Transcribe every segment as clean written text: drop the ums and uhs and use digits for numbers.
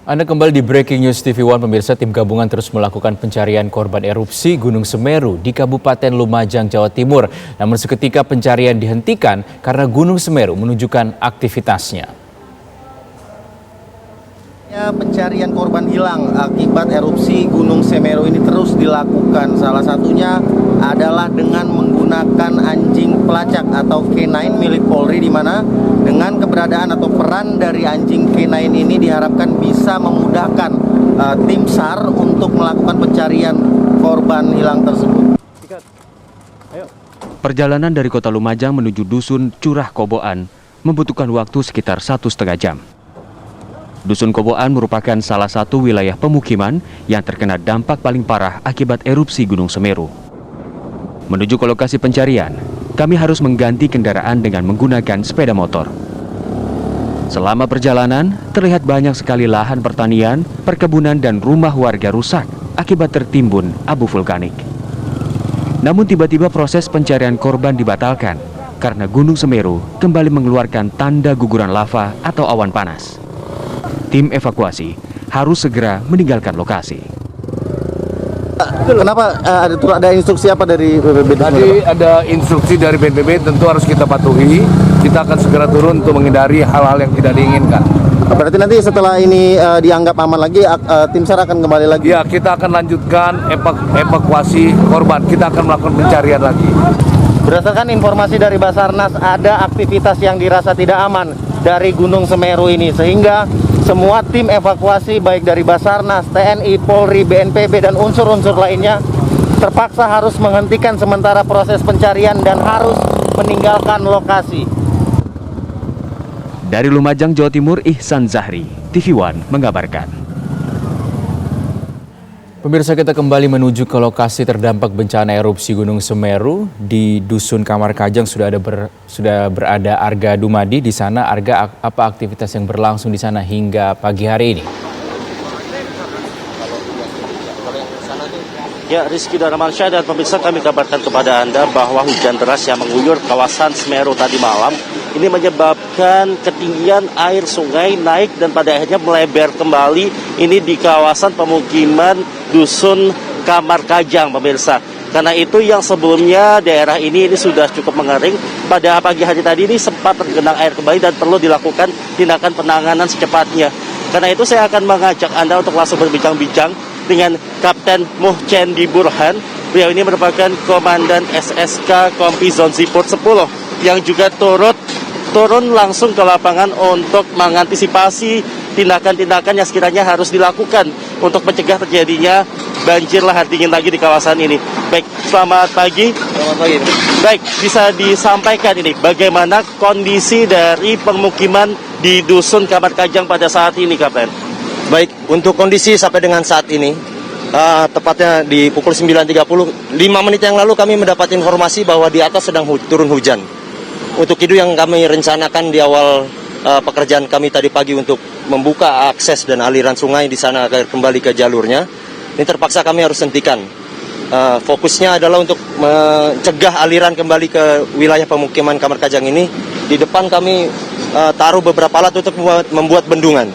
Anda kembali di Breaking News TV One, pemirsa. Tim gabungan terus melakukan pencarian korban erupsi Gunung Semeru di Kabupaten Lumajang, Jawa Timur. Namun seketika pencarian dihentikan karena Gunung Semeru menunjukkan aktivitasnya. Pencarian korban hilang akibat erupsi Gunung Semeru ini terus dilakukan. Salah satunya adalah dengan menggunakan anjing pelacak atau K9 milik Polri, di mana dengan keberadaan atau peran dari anjing K9 ini diharapkan bisa memudahkan tim SAR untuk melakukan pencarian korban hilang tersebut. Perjalanan dari kota Lumajang menuju dusun Curah Koboan membutuhkan waktu sekitar 1,5 jam. Dusun Koboan merupakan salah satu wilayah pemukiman yang terkena dampak paling parah akibat erupsi Gunung Semeru. Menuju ke lokasi pencarian, kami harus mengganti kendaraan dengan menggunakan sepeda motor. Selama perjalanan, terlihat banyak sekali lahan pertanian, perkebunan, dan rumah warga rusak akibat tertimbun abu vulkanik. Namun tiba-tiba proses pencarian korban dibatalkan karena Gunung Semeru kembali mengeluarkan tanda guguran lava atau awan panas. Tim evakuasi harus segera meninggalkan lokasi. Kenapa ada instruksi apa dari BNPB? Tadi ada instruksi dari BNPB, tentu harus kita patuhi. Kita akan segera turun untuk menghindari hal-hal yang tidak diinginkan. Berarti nanti setelah ini dianggap aman lagi, tim SAR akan kembali lagi? Ya, kita akan lanjutkan evakuasi korban. Kita akan melakukan pencarian lagi. Berdasarkan informasi dari Basarnas, ada aktivitas yang dirasa tidak aman dari Gunung Semeru ini, sehingga semua tim evakuasi baik dari Basarnas, TNI, Polri, BNPB, dan unsur-unsur lainnya terpaksa harus menghentikan sementara proses pencarian dan harus meninggalkan lokasi. Dari Lumajang, Jawa Timur, Ihsan Zahri, TV One mengabarkan. Pemirsa, kita kembali menuju ke lokasi terdampak bencana erupsi Gunung Semeru di Dusun Kamar Kajang. Sudah berada Arga Dumadi di sana. Arga, apa aktivitas yang berlangsung di sana hingga pagi hari ini? Ya, Rizky dan Ramansyah dan pemirsa, kami kabarkan kepada Anda bahwa hujan deras yang mengguyur kawasan Semeru tadi malam ini menyebabkan ketinggian air sungai naik dan pada akhirnya melebar kembali ini di kawasan pemukiman Dusun Kamar Kajang, pemirsa. Karena itu yang sebelumnya daerah ini sudah cukup mengering, pada pagi hari tadi ini sempat tergenang air kembali dan perlu dilakukan tindakan penanganan secepatnya. Karena itu saya akan mengajak Anda untuk langsung berbincang-bincang dengan Kapten Muhcendi Burhan. Beliau ini merupakan Komandan SSK Kompi Zon Sipur 10 yang juga turun langsung ke lapangan untuk mengantisipasi tindakan-tindakan yang sekiranya harus dilakukan untuk mencegah terjadinya banjir lahar dingin lagi di kawasan ini. Baik, selamat pagi. Selamat pagi. Baik, bisa disampaikan ini bagaimana kondisi dari pemukiman di Dusun Kamar Kajang pada saat ini, Kapten? Baik, untuk kondisi sampai dengan saat ini, tepatnya di pukul 9.30, 5 menit yang lalu kami mendapat informasi bahwa di atas sedang turun hujan. Untuk itu yang kami rencanakan di awal pekerjaan kami tadi pagi untuk membuka akses dan aliran sungai di sana agar kembali ke jalurnya, ini terpaksa kami harus hentikan. Fokusnya adalah untuk mencegah aliran kembali ke wilayah pemukiman Kamar Kajang ini. Di depan kami taruh beberapa alat untuk membuat bendungan.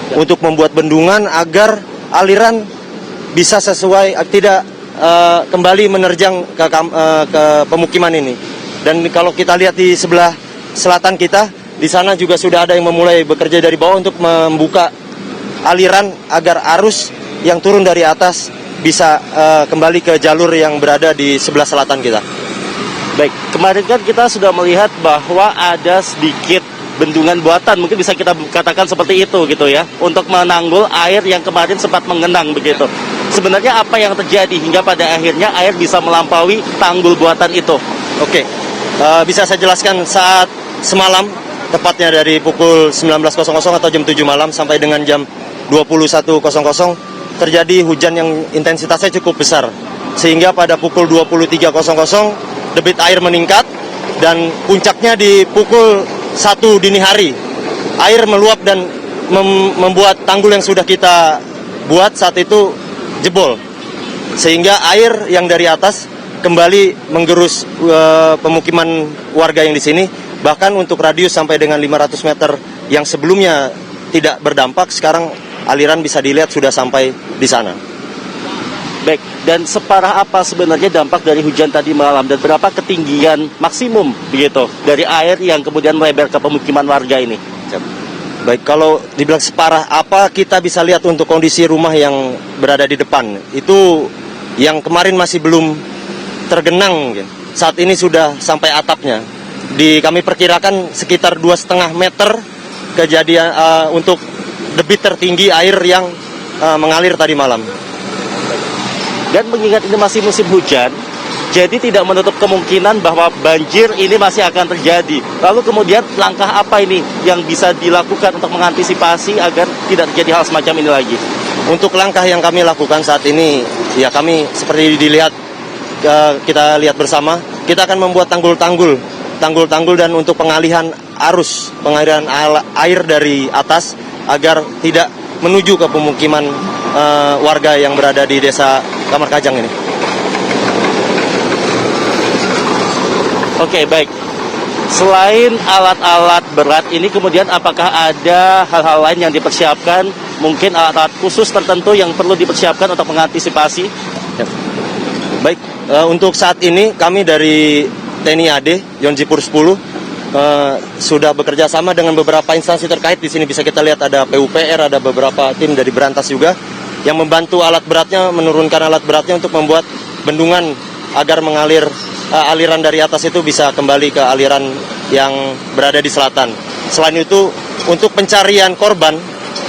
Untuk membuat bendungan agar aliran bisa sesuai, tidak kembali menerjang ke pemukiman ini. Dan kalau kita lihat di sebelah selatan kita, di sana juga sudah ada yang memulai bekerja dari bawah untuk membuka aliran agar arus yang turun dari atas bisa kembali ke jalur yang berada di sebelah selatan kita. Baik, kemarin kan kita sudah melihat bahwa ada sedikit bendungan buatan, mungkin bisa kita katakan seperti itu gitu ya, untuk menanggul air yang kemarin sempat mengenang begitu. Sebenarnya apa yang terjadi hingga pada akhirnya air bisa melampaui tanggul buatan itu? Oke, bisa saya jelaskan. Saat semalam, tepatnya dari pukul 19.00 atau jam 7 malam sampai dengan jam 21.00 terjadi hujan yang intensitasnya cukup besar. Sehingga pada pukul 23.00 debit air meningkat dan puncaknya di pukul 1 dini hari. Air meluap dan membuat tanggul yang sudah kita buat saat itu jebol. Sehingga air yang dari atas kembali menggerus pemukiman warga yang di sini. Bahkan untuk radius sampai dengan 500 meter yang sebelumnya tidak berdampak, sekarang aliran bisa dilihat sudah sampai di sana. Baik, dan separah apa sebenarnya dampak dari hujan tadi malam dan berapa ketinggian maksimum begitu dari air yang kemudian melebar ke pemukiman warga ini? Baik, kalau dibilang separah apa, kita bisa lihat untuk kondisi rumah yang berada di depan. Itu yang kemarin masih belum tergenang, saat ini sudah sampai atapnya. Kami perkirakan sekitar 2,5 meter kejadian untuk debit tertinggi air yang mengalir tadi malam. Dan mengingat ini masih musim hujan, jadi tidak menutup kemungkinan bahwa banjir ini masih akan terjadi. Lalu kemudian langkah apa ini yang bisa dilakukan untuk mengantisipasi agar tidak terjadi hal semacam ini lagi? Untuk langkah yang kami lakukan saat ini, ya kami seperti dilihat, kita lihat bersama, kita akan membuat tanggul-tanggul dan untuk pengalihan arus, pengalihan air dari atas agar tidak menuju ke pemukiman warga yang berada di desa Kamarkajang ini. Oke, baik. Selain alat-alat berat ini, kemudian apakah ada hal-hal lain yang dipersiapkan? Mungkin alat-alat khusus tertentu yang perlu dipersiapkan untuk mengantisipasi? Ya. Baik, untuk saat ini kami dari TNI AD, Yonjipur 10, sudah bekerja sama dengan beberapa instansi terkait. Di sini bisa kita lihat ada PUPR, ada beberapa tim dari Berantas juga yang membantu alat beratnya, menurunkan alat beratnya untuk membuat bendungan agar mengalir aliran dari atas itu bisa kembali ke aliran yang berada di selatan. Selain itu, untuk pencarian korban,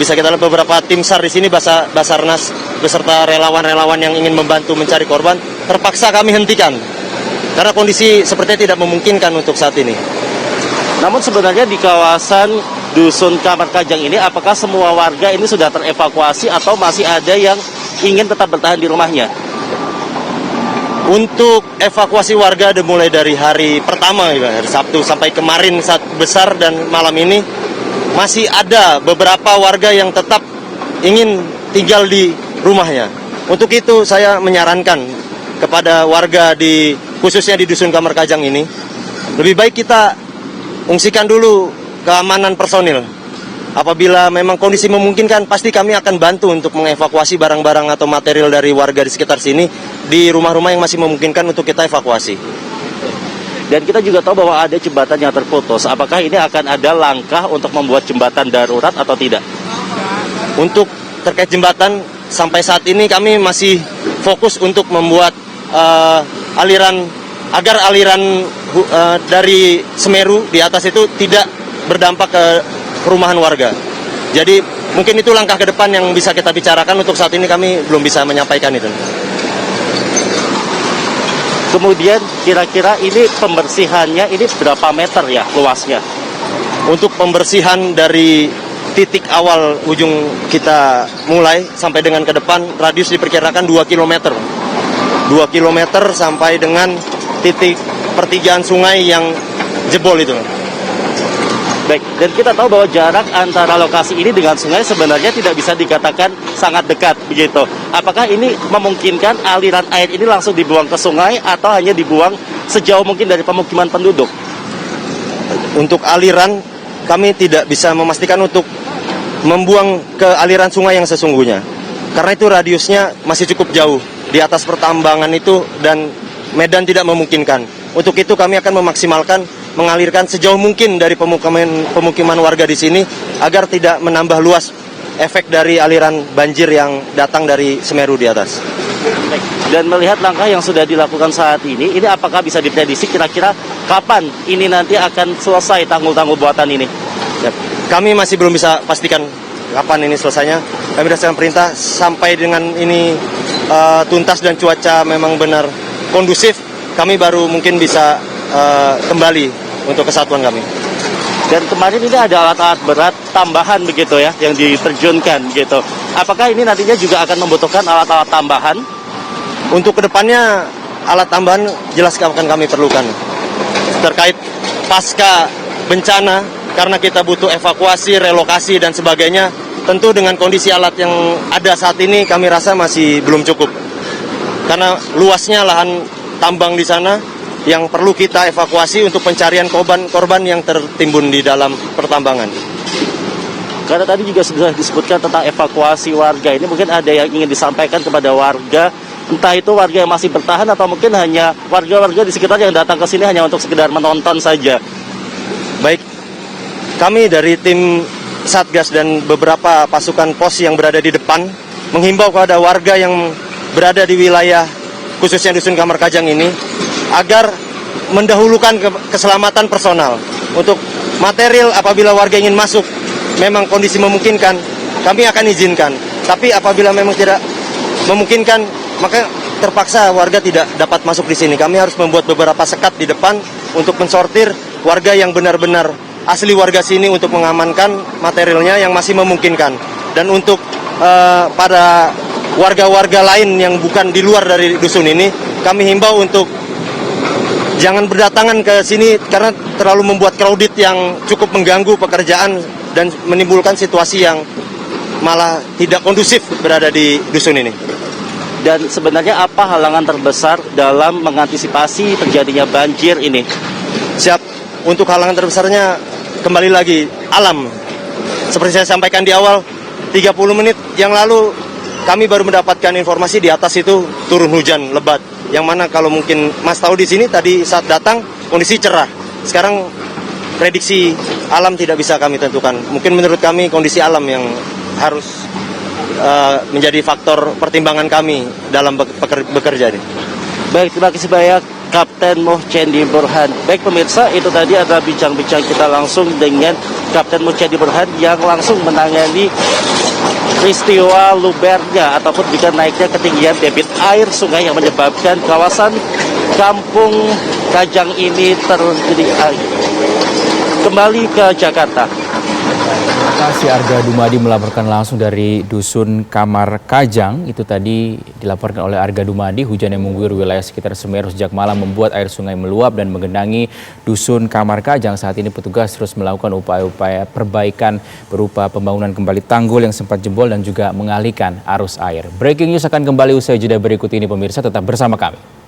bisa kita lihat beberapa tim SAR di sini, Basarnas beserta relawan-relawan yang ingin membantu mencari korban, terpaksa kami hentikan karena kondisi sepertinya tidak memungkinkan untuk saat ini. Namun sebenarnya di kawasan Dusun Kamarkajang ini, apakah semua warga ini sudah terevakuasi atau masih ada yang ingin tetap bertahan di rumahnya? Untuk evakuasi warga mulai dari hari pertama, hari Sabtu sampai kemarin saat besar dan malam ini, masih ada beberapa warga yang tetap ingin tinggal di rumahnya. Untuk itu saya menyarankan kepada warga khususnya di Dusun Kamarkajang ini, lebih baik kita ungsikan dulu keamanan personil. Apabila memang kondisi memungkinkan, pasti kami akan bantu untuk mengevakuasi barang-barang atau material dari warga di sekitar sini di rumah-rumah yang masih memungkinkan untuk kita evakuasi. Dan kita juga tahu bahwa ada jembatan yang terputus. Apakah ini akan ada langkah untuk membuat jembatan darurat atau tidak? Untuk terkait jembatan, sampai saat ini kami masih fokus untuk membuat aliran dari Semeru di atas itu tidak berdampak ke perumahan warga. Jadi mungkin itu langkah ke depan yang bisa kita bicarakan. Untuk saat ini kami belum bisa menyampaikan itu. Kemudian kira-kira ini pembersihannya ini berapa meter ya luasnya? Untuk pembersihan dari titik awal ujung kita mulai sampai dengan ke depan, radius diperkirakan 2 km. 2 km sampai dengan titik pertigaan sungai yang jebol itu. Baik, dan kita tahu bahwa jarak antara lokasi ini dengan sungai sebenarnya tidak bisa dikatakan sangat dekat, begitu. Apakah ini memungkinkan aliran air ini langsung dibuang ke sungai atau hanya dibuang sejauh mungkin dari pemukiman penduduk? Untuk aliran, kami tidak bisa memastikan untuk membuang ke aliran sungai yang sesungguhnya. Karena itu radiusnya masih cukup jauh di atas pertambangan itu dan medan tidak memungkinkan. Untuk itu kami akan memaksimalkan mengalirkan sejauh mungkin dari pemukiman warga di sini agar tidak menambah luas efek dari aliran banjir yang datang dari Semeru di atas. Dan melihat langkah yang sudah dilakukan saat ini apakah bisa diprediksi kira-kira kapan ini nanti akan selesai tanggul-tanggul buatan ini? Ya, kami masih belum bisa pastikan kapan ini selesainya. Kami berdasarkan perintah sampai dengan ini tuntas dan cuaca memang benar kondusif, kami baru mungkin bisa kembali untuk kesatuan kami. Dan kemarin ini ada alat-alat berat tambahan begitu ya yang diterjunkan gitu. Apakah ini nantinya juga akan membutuhkan alat-alat tambahan? Untuk kedepannya alat tambahan jelas akan kami perlukan terkait pasca bencana, karena kita butuh evakuasi, relokasi dan sebagainya. Tentu dengan kondisi alat yang ada saat ini kami rasa masih belum cukup karena luasnya lahan tambang di sana yang perlu kita evakuasi untuk pencarian korban yang tertimbun di dalam pertambangan. Karena tadi juga sudah disebutkan tentang evakuasi warga. Ini mungkin ada yang ingin disampaikan kepada warga, entah itu warga yang masih bertahan atau mungkin hanya warga-warga di sekitar yang datang ke sini hanya untuk sekedar menonton saja. Baik, kami dari tim Satgas dan beberapa pasukan pos yang berada di depan menghimbau kepada warga yang berada di wilayah khususnya Dusun Kamar Kajang ini agar mendahulukan keselamatan personal. Untuk material apabila warga ingin masuk, memang kondisi memungkinkan, kami akan izinkan. Tapi apabila memang tidak memungkinkan, maka terpaksa warga tidak dapat masuk di sini. Kami harus membuat beberapa sekat di depan untuk mensortir warga yang benar-benar asli warga sini untuk mengamankan materialnya yang masih memungkinkan. Dan untuk pada warga-warga lain yang bukan di luar dari dusun ini, kami himbau untuk jangan berdatangan ke sini karena terlalu membuat crowded yang cukup mengganggu pekerjaan dan menimbulkan situasi yang malah tidak kondusif berada di dusun ini. Dan sebenarnya apa halangan terbesar dalam mengantisipasi terjadinya banjir ini? Siap, untuk halangan terbesarnya kembali lagi alam. Seperti saya sampaikan di awal, 30 menit yang lalu kami baru mendapatkan informasi di atas itu turun hujan lebat. Yang mana kalau mungkin Mas tahu di sini tadi saat datang kondisi cerah. Sekarang prediksi alam tidak bisa kami tentukan. Mungkin menurut kami kondisi alam yang harus menjadi faktor pertimbangan kami dalam bekerja ini. Baik, terima kasih banyak Kapten Muhcendi Burhan. Baik pemirsa, itu tadi adalah bincang-bincang kita langsung dengan Kapten Muhcendi Burhan yang langsung menangani peristiwa lubernya ataupun juga naiknya ketinggian debit air sungai yang menyebabkan kawasan Kampung Kajang ini terjadi air. Kembali ke Jakarta. Terima kasih Arga Dumadi melaporkan langsung dari Dusun Kamar Kajang. Itu tadi dilaporkan oleh Arga Dumadi. Hujan yang mengguyur wilayah sekitar Semeru sejak malam membuat air sungai meluap dan menggenangi Dusun Kamar Kajang. Saat ini petugas terus melakukan upaya-upaya perbaikan berupa pembangunan kembali tanggul yang sempat jebol dan juga mengalihkan arus air. Breaking news akan kembali usai jeda berikut ini pemirsa, tetap bersama kami.